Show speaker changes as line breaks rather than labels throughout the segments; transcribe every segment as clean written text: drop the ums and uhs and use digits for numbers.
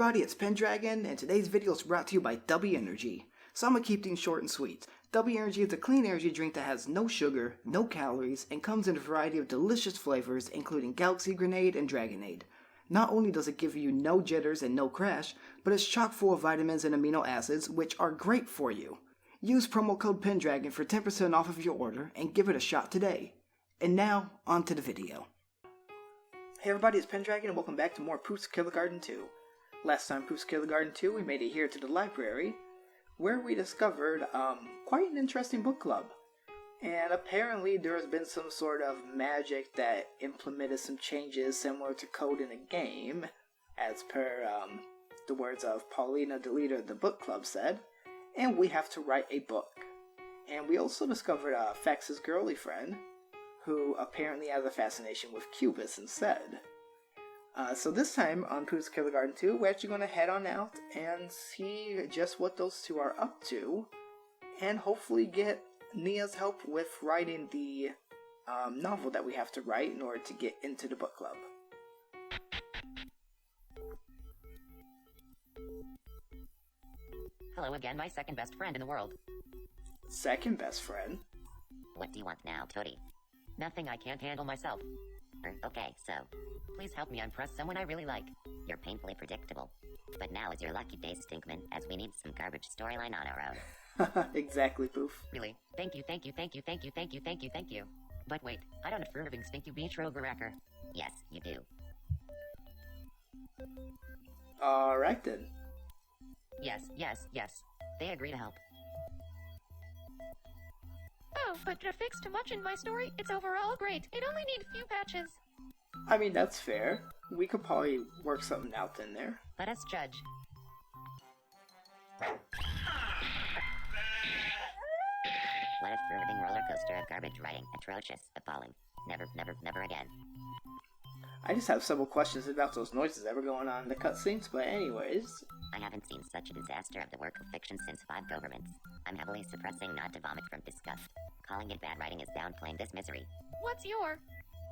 everybody, it's Pendragon, and today's video is brought to you by W Energy. So I'm gonna keep things short and sweet. W Energy is a clean energy drink that has no sugar, no calories, and comes in a variety of delicious flavors, including Galaxy Grenade and Dragonade. Not only does it give you no jitters and no crash, but it's chock full of vitamins and amino acids, which are great for you. Use promo code Pendragon for 10% off of your order, and give it a shot today. And now, on to the video. Hey everybody, it's Pendragon, and welcome back to more Poof's Killergarten 2. Last time Poof's Killergarten 2, we made it here to the library, where we discovered quite an interesting book club. And apparently there has been some sort of magic that implemented some changes similar to code in a game, as per the words of Paulina, the leader of the book club, said, and we have to write a book. And we also discovered Fax's girly friend, who apparently has a fascination with Cubis instead. So this time on Poof's Killergarten 2, we're actually going to head on out and see just what those two are up to, and hopefully get Nia's help with writing the novel that we have to write in order to get into the book club.
Hello again, my second best friend in the world.
Second best friend?
What do you want now, Toadie? Nothing, I can't handle myself. Okay, so, please help me impress someone I really like. You're painfully predictable. But now is your lucky day, Stinkman, as we need some garbage storyline on our own.
Exactly, Poof.
Really? Thank you. But wait, I don't approve of Stinky Beach Roger. Yes, you do.
Alright then.
Yes. They agree to help.
Oh, but to fix too much in my story, it's overall great. It only needs a few patches.
I mean, that's fair. We could probably work something out in there.
Let us judge. What a thrilling roller coaster of garbage writing. Atrocious. Appalling. Never again.
I just have several questions about those noises that were going on in the cutscenes, but anyways.
I haven't seen such a disaster of the work of fiction since 5 governments. I'm heavily suppressing not to vomit from disgust. Calling it bad writing is downplaying this misery.
What's your?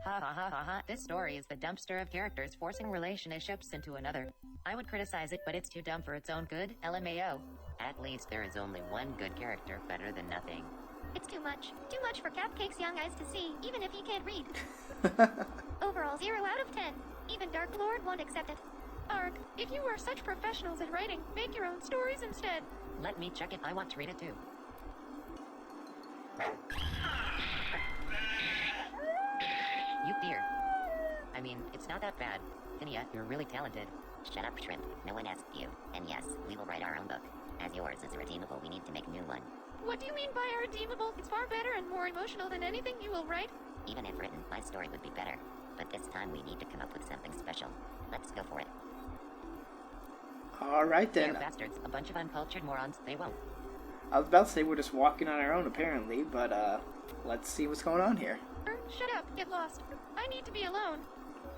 Ha. This story is the dumpster of characters forcing relationships into another. I would criticize it, but it's too dumb for its own good, LMAO. At least there is only one good character, better than nothing.
It's too much. Too much for Cupcake's young eyes to see, even if he can't read. Overall 0 out of 10. Even Dark Lord won't accept it. Arg, if you are such professionals at writing, make your own stories instead.
Let me check it, I want to read it too. You dear. I mean, it's not that bad. Nia, you're really talented. Shut up, Shrimp. No one asked you. And yes, we will write our own book. As yours is redeemable, we need to make a new one.
What do you mean by redeemable? It's far better and more emotional than anything you will write.
Even if written, my story would be better. But this time we need to come up with something special. Let's go for it.
Alright then.
They're bastards, a bunch of uncultured morons, they won't.
I was about to say we're just walking on our own apparently, but let's see what's going on here.
Shut up, get lost. I need to be alone.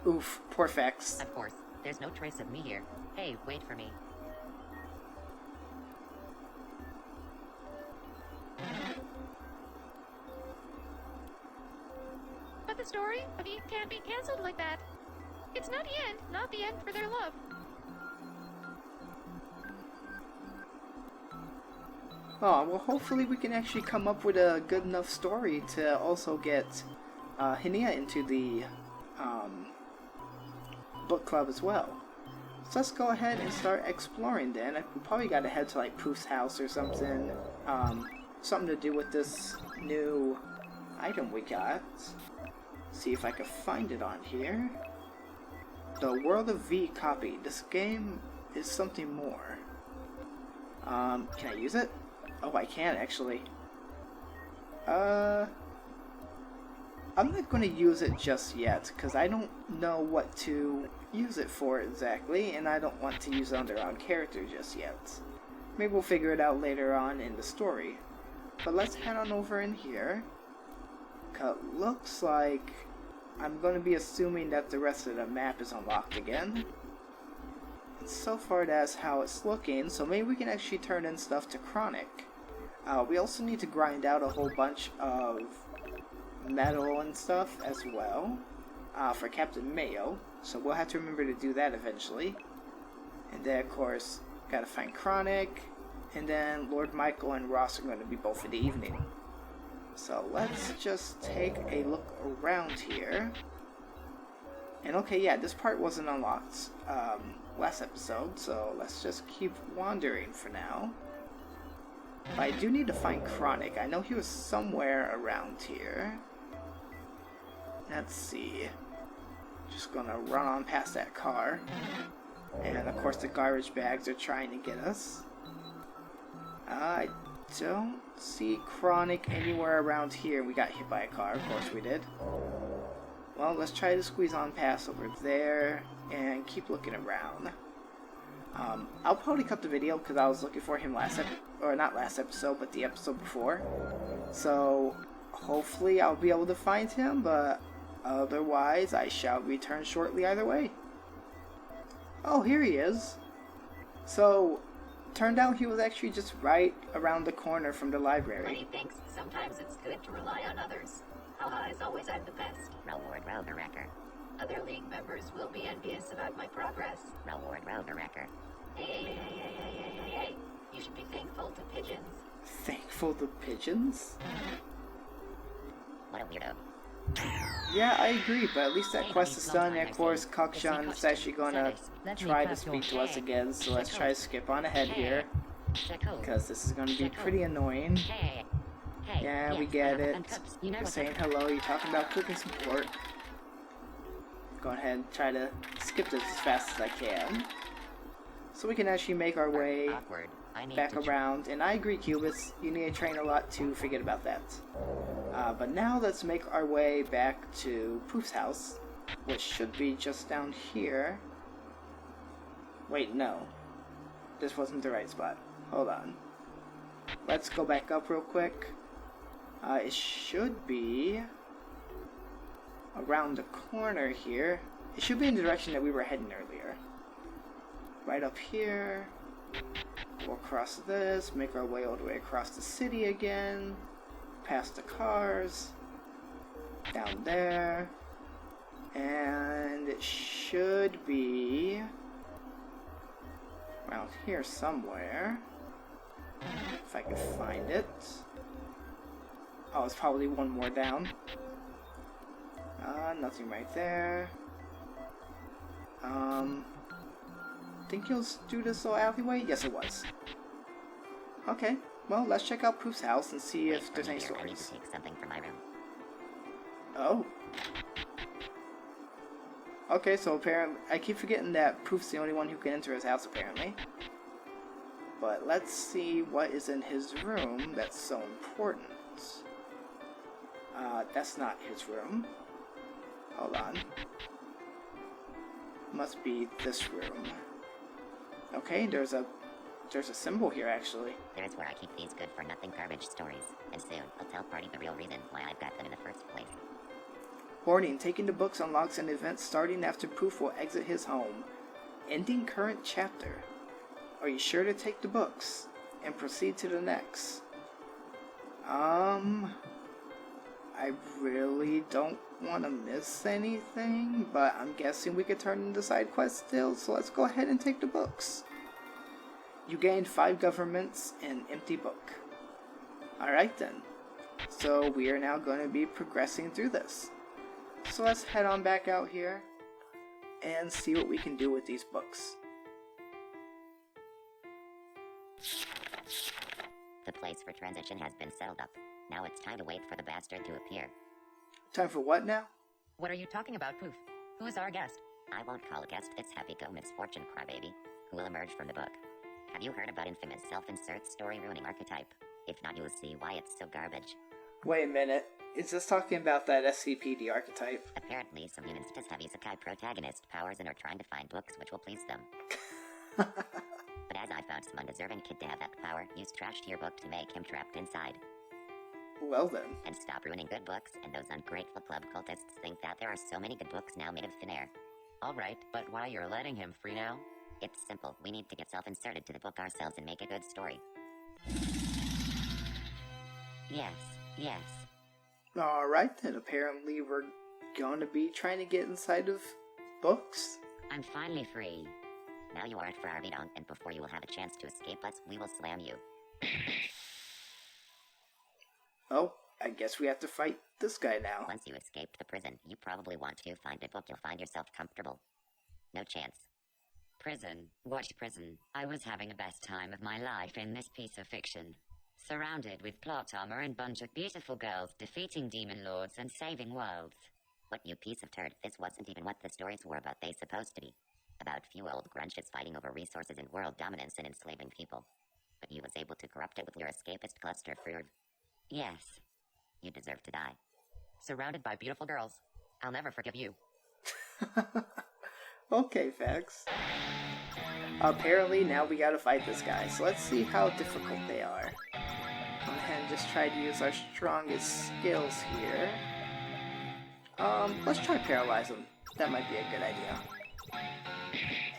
Oof, poor Fax.
Of course, there's no trace of me here. Hey, wait for me.
But the story of Eve can't be cancelled like that. It's not the end for their love.
Oh, well hopefully we can actually come up with a good enough story to also get Nia into the book club as well. So let's go ahead and start exploring then. We probably gotta head to like Poof's house or something. Something to do with this new item we got. See if I can find it on here. The World of V copy. This game is something more. Can I use it? Oh, I can actually. I'm not going to use it just yet, because I don't know what to use it for exactly, and I don't want to use it under our character just yet. Maybe we'll figure it out later on in the story. But let's head on over in here. Looks like I'm going to be assuming that the rest of the map is unlocked again. So far that's how it's looking, so maybe we can actually turn in stuff to Chronic. We also need to grind out a whole bunch of metal and stuff as well for Captain Mayo, so we'll have to remember to do that eventually. And then, of course, gotta find Chronic. And then Lord Michael and Ross are going to be both in the evening. So let's just take a look around here. And okay, yeah, this part wasn't unlocked last episode, so let's just keep wandering for now. But I do need to find Chronic. I know he was somewhere around here. Let's see. Just gonna run on past that car. And of course the garbage bags are trying to get us. I don't see Chronic anywhere around here. We got hit by a car, of course we did. Well, let's try to squeeze on past over there and keep looking around. I'll probably cut the video because I was looking for him not last episode, but the episode before. So hopefully I'll be able to find him, but otherwise I shall return shortly either way. Oh, here he is. So, turned out he was actually just right around the corner from the library.
Funny thinks sometimes it's good to rely on others. Haha is always at the best.
Reward Rover Wrecker.
Other league members will be envious about my progress.
Reward Rover Wrecker.
Hey. You should be thankful to pigeons.
Thankful to pigeons?
What a weirdo.
Yeah, I agree, but at least that quest is done, and of course Kakshan is actually gonna try to speak to us again, so let's try to skip on ahead here, because this is gonna be pretty annoying. Yeah, we get it. You're saying hello, you're talking about cooking some pork. Go ahead and try to skip this as fast as I can, so we can actually make our way back around. And I agree, Cubis, you need to train a lot to forget about that. But now let's make our way back to Poof's house, which should be just down here. Wait, no. This wasn't the right spot. Hold on. Let's go back up real quick. It should be around the corner here. It should be in the direction that we were heading earlier. Right up here. We'll cross this, make our way all the way across the city again. Past the cars, down there, and it should be around here somewhere, if I can find it. Oh, it's probably one more down. Nothing right there. Think you'll do this little alleyway? Yes, it was. Okay. Well, let's check out Poof's house and see if there's any
I need
stories.
to take something from my room.
Oh. Okay, so apparently, I keep forgetting that Poof's the only one who can enter his house, apparently. But let's see what is in his room that's so important. That's not his room. Hold on. Must be this room. Okay, there's a symbol here, actually.
There's where I keep these good-for-nothing garbage stories, and soon I'll tell Party the real reason why I've got them in the first place.
Warning, taking the books unlocks an event starting after Poof will exit his home. Ending current chapter. Are you sure to take the books? And proceed to the next. I really don't want to miss anything, but I'm guessing we could turn into side quests still, so let's go ahead and take the books. You gained 5 governments and empty book. Alright then. So we are now going to be progressing through this. So let's head on back out here and see what we can do with these books.
The place for transition has been settled up. Now it's time to wait for the bastard to appear.
Time for what now?
What are you talking about, Poof? Who is our guest?
I won't call a guest, it's Happy-Go Misfortune Crybaby, who will emerge from the book. Have you heard about infamous self-insert story-ruining archetype? If not, you'll see why it's so garbage.
Wait a minute. Is this talking about that SCPD archetype?
Apparently, some humans just have isekai protagonist powers and are trying to find books which will please them. But as I found some undeserving kid to have that power, use trash tier book to make him trapped inside.
Well then.
And stop ruining good books, and those ungrateful club cultists think that there are so many good books now made of thin air.
Alright, but why you're letting him free now?
It's simple, we need to get self-inserted to the book ourselves and make a good story. Yes.
Alright then, apparently we're gonna be trying to get inside of books.
I'm finally free. Now you aren't for our Vidong, and before you will have a chance to escape us, we will slam you.
Oh, I guess we have to fight this guy now.
Once you escaped the prison, you probably want to find a book you'll find yourself comfortable. No chance.
Prison? What prison? I was having the best time of my life in this piece of fiction. Surrounded with plot armor and bunch of beautiful girls defeating demon lords and saving worlds.
What, you piece of turd? This wasn't even what the stories were about they supposed to be. About few old grunches fighting over resources and world dominance and enslaving people. But you was able to corrupt it with your escapist cluster for...
Yes.
You deserve to die.
Surrounded by beautiful girls. I'll never forgive you.
Okay, Fax. Apparently now we gotta fight this guy, so let's see how difficult they are. Go ahead and just try to use our strongest skills here. Let's try paralyze him. That might be a good idea.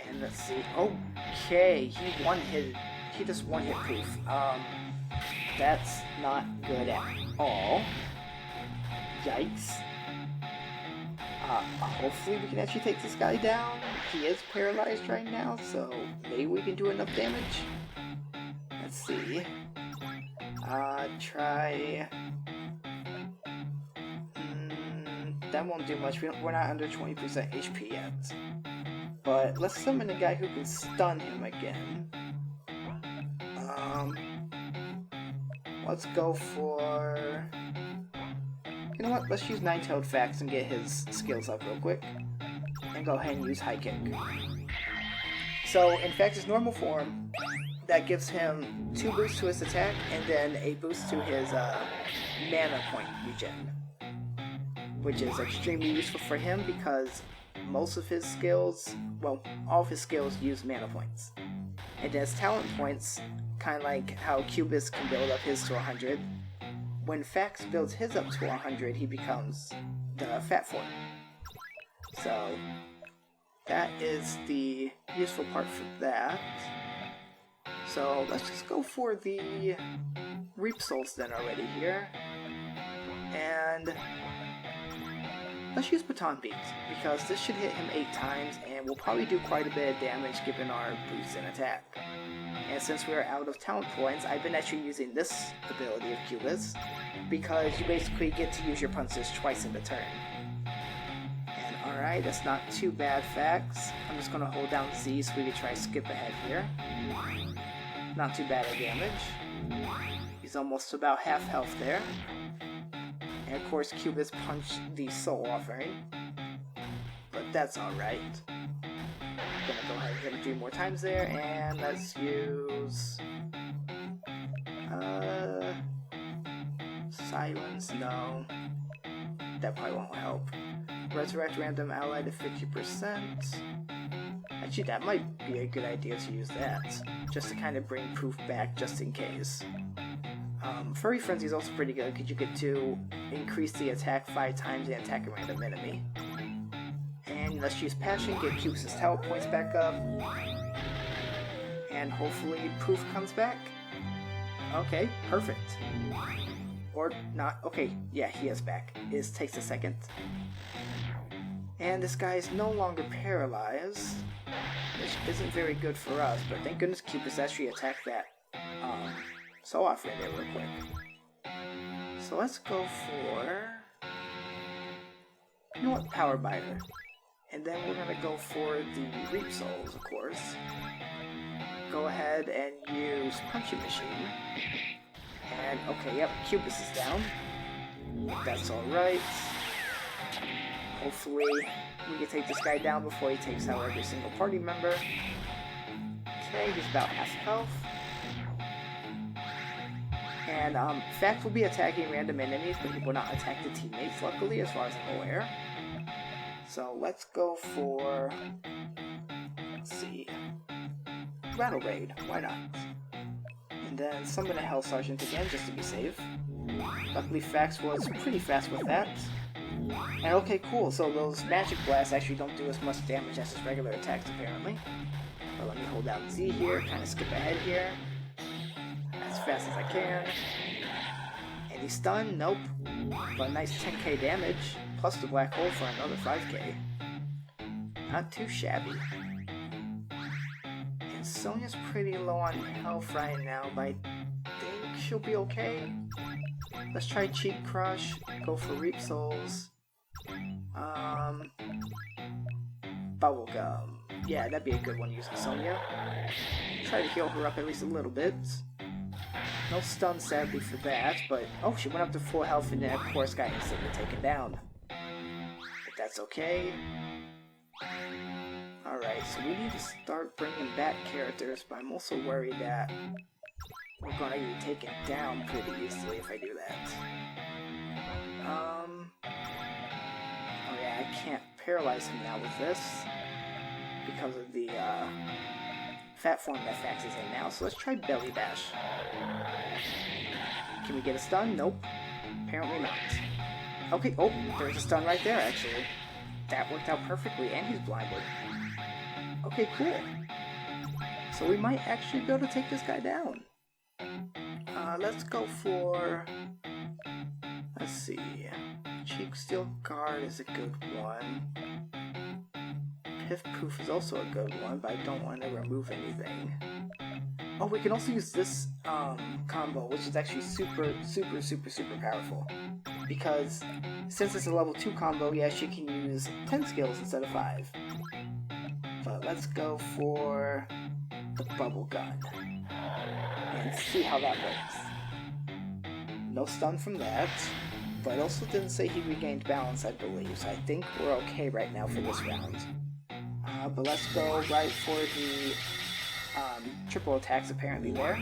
And let's see. Okay, he just one-hit Poof. That's not good at all. Yikes. Hopefully we can actually take this guy down. He is paralyzed right now, so maybe we can do enough damage. Let's see. Try... that won't do much. We're not under 20% HP yet. But let's summon a guy who can stun him again. Let's go for... You know what? Let's use Nine-Tailed Fax and get his skills up real quick. And go ahead and use High Kick. So, in Fax's normal form, that gives him 2 boosts to his attack and then a boost to his mana point regen. Which is extremely useful for him because most of his skills, well, all of his skills use mana points. And his talent points, kind of like how Cubis can build up his to 100, when Fax builds his up to 100, he becomes the Fat Form. So, that is the useful part for that. So, let's just go for the Reap Souls then already here. And let's use Baton Beat, because this should hit him 8 times, and will probably do quite a bit of damage given our boost in attack. And since we're out of talent points, I've been actually using this ability of Cubis, because you basically get to use your punches twice in the turn. And alright, that's not too bad, Fax. I'm just going to hold down Z so we can try to skip ahead here. Not too bad of damage. He's almost about half health there. And of course, Cubis punched the Soul Offering. But that's alright. Gonna go ahead and hit him 3 more times there, and let's use... Silence, no. That probably won't help. Resurrect random ally to 50%. Actually, that might be a good idea to use that. Just to kind of bring Poof back, just in case. Furry Frenzy is also pretty good, because you get to increase the attack 5 times and attack a random enemy. And let's use Passion, get Cubis' talent points back up. And hopefully Poof comes back. Okay, perfect. Or not. Okay, yeah, he is back. It takes a second. And this guy is no longer paralyzed, which isn't very good for us, but thank goodness Cubis actually attacked that Soul Offering there real quick. So let's go for... You know what? Power Biter. And then we're gonna go for the Reap Souls, of course. Go ahead and use Punching Machine. And, okay, yep, Cubis is down. That's alright. Hopefully, we can take this guy down before he takes out every single party member. Okay, he's about half health. And, Fax will be attacking random enemies, but he will not attack the teammates, luckily, as far as I'm aware. So, let's go for... Let's see... Rattle Raid, why not? And then summon a Hell Sergeant again, just to be safe. Luckily, Fax was pretty fast with that. And okay, cool, so those Magic Blasts actually don't do as much damage as his regular attacks, apparently. But let me hold down Z here, kind of skip ahead here. As fast as I can. And he's stunned? Nope. But a nice 10k damage, plus the Black Hole for another 5k. Not too shabby. Sonia's pretty low on health right now, but I think she'll be okay. Let's try Cheek Crush, go for Reap Souls. Bubblegum. Yeah, that'd be a good one using Sonia. Try to heal her up at least a little bit. No stun sadly for that, but oh, she went up to full health and then of course got instantly taken down. But that's okay. Alright, so we need to start bringing back characters, but I'm also worried that we're gonna get taken down pretty easily if I do that. Oh yeah, I can't paralyze him now with this because of the fat form that Fax is in now, so let's try Belly Bash. Can we get a stun? Nope. Apparently not. Okay, oh, there's a stun right there actually. That worked out perfectly, and he's blinded. Okay, cool. So we might actually be able to take this guy down. Let's go for... Let's see. Cheek Steel Guard is a good one. Poof is also a good one, but I don't want to remove anything. Oh, we can also use this combo, which is actually super powerful. Because since it's a level 2 combo, yeah, she can use 10 skills instead of 5. But let's go for the Bubble Gun and see how that works. No stun from that, but it also didn't say he regained balance, I believe, so I think we're okay right now for this round. But let's go right for the triple attacks apparently there,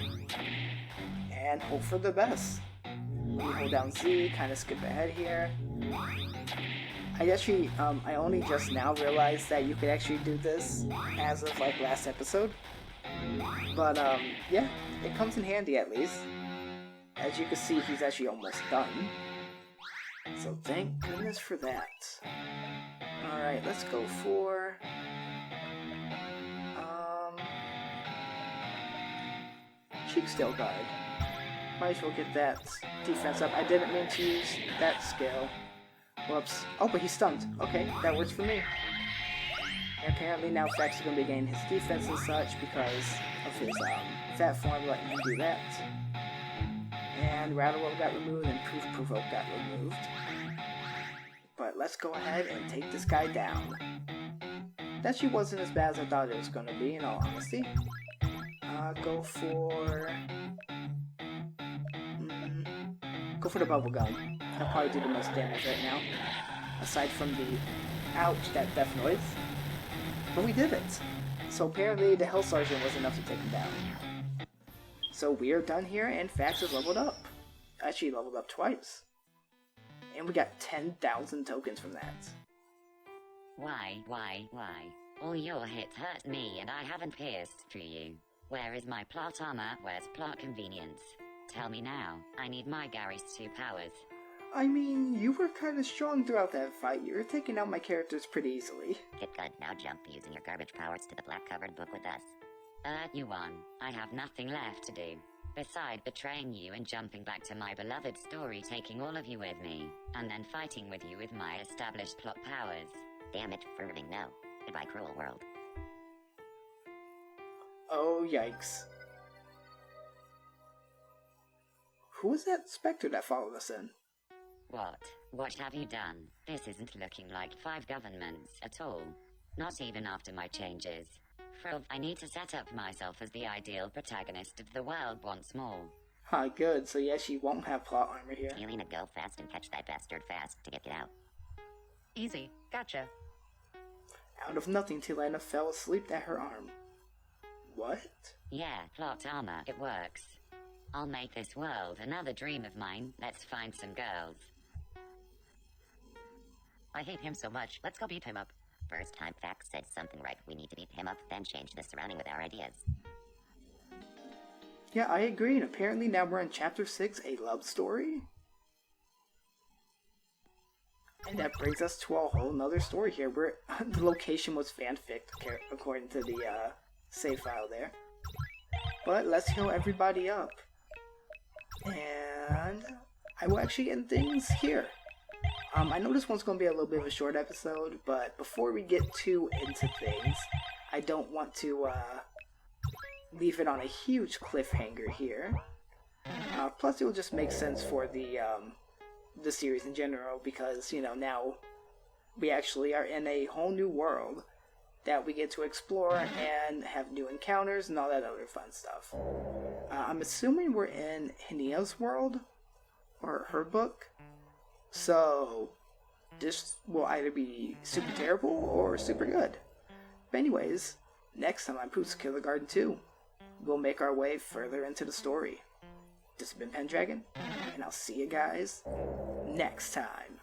and hope for the best. We hold down Z, kind of skip ahead here. I actually, I only just now realized that you could actually do this as of like last episode. But yeah, it comes in handy at least. As you can see, he's actually almost done. So thank goodness for that. Alright, let's go for... Cheek Steel Guard. Might as well get that defense up. I didn't mean to use that skill. Whoops. Oh, but he's stunned. Okay, that works for me. And apparently now Fax is going to be gaining his defense and such because of his fat form letting him do that. And Rattle got removed and Poof got removed. But let's go ahead and take this guy down. That actually wasn't as bad as I thought it was going to be, in all honesty. Go for the bubble gun. That'll probably do the most damage right now. Aside from the ouch, that death noise. But we did it. So apparently the Hell Sergeant was enough to take him down. So we're done here, and Fax is leveled up. Actually leveled up twice. And we got 10,000 tokens from that.
Why? All your hits hurt me and I haven't pierced through you. Where is my plot armor? Where's plot convenience? Tell me now. I need my Gary's 2 powers.
I mean, you were kind of strong throughout that fight. You were taking out my characters pretty easily.
Good. Now jump using your garbage powers to the black-covered book with us.
You won. I have nothing left to do. Beside betraying you and jumping back to my beloved story, taking all of you with me, and then fighting with you with my established plot powers.
Damn it, Irving, no. Goodbye, cruel world.
Oh, yikes. Who was that Spectre that followed us in?
What have you done? This isn't looking like 5 governments at all. Not even after my changes. I need to set up myself as the ideal protagonist of the world once more.
Ah, good. So yeah, she won't have plot armor here.
Elena, go fast and catch that bastard fast to get out.
Easy. Gotcha.
Out of nothing, Tilena fell asleep at her arm. What?
Yeah, plot armor. It works. I'll make this world another dream of mine. Let's find some girls.
I hate him so much. Let's go beat him up.
First time Fax said something right. We need to beat him up, then change the surrounding with our ideas.
Yeah, I agree, and apparently now we're in Chapter 6, a love story. And that brings us to a whole nother story here, where the location was fanfic, according to the save file there. But let's heal everybody up. And I will actually end things here. I know this one's going to be a little bit of a short episode, but before we get too into things, I don't want to leave it on a huge cliffhanger here. Plus, it will just make sense for the series in general because, you know, now we actually are in a whole new world that we get to explore and have new encounters and all that other fun stuff. I'm assuming we're in Henia's world, or her book, so this will either be super terrible or super good. But anyways, next time on Poof's Killergarten 2, we'll make our way further into the story. This has been Pendragon, and I'll see you guys next time.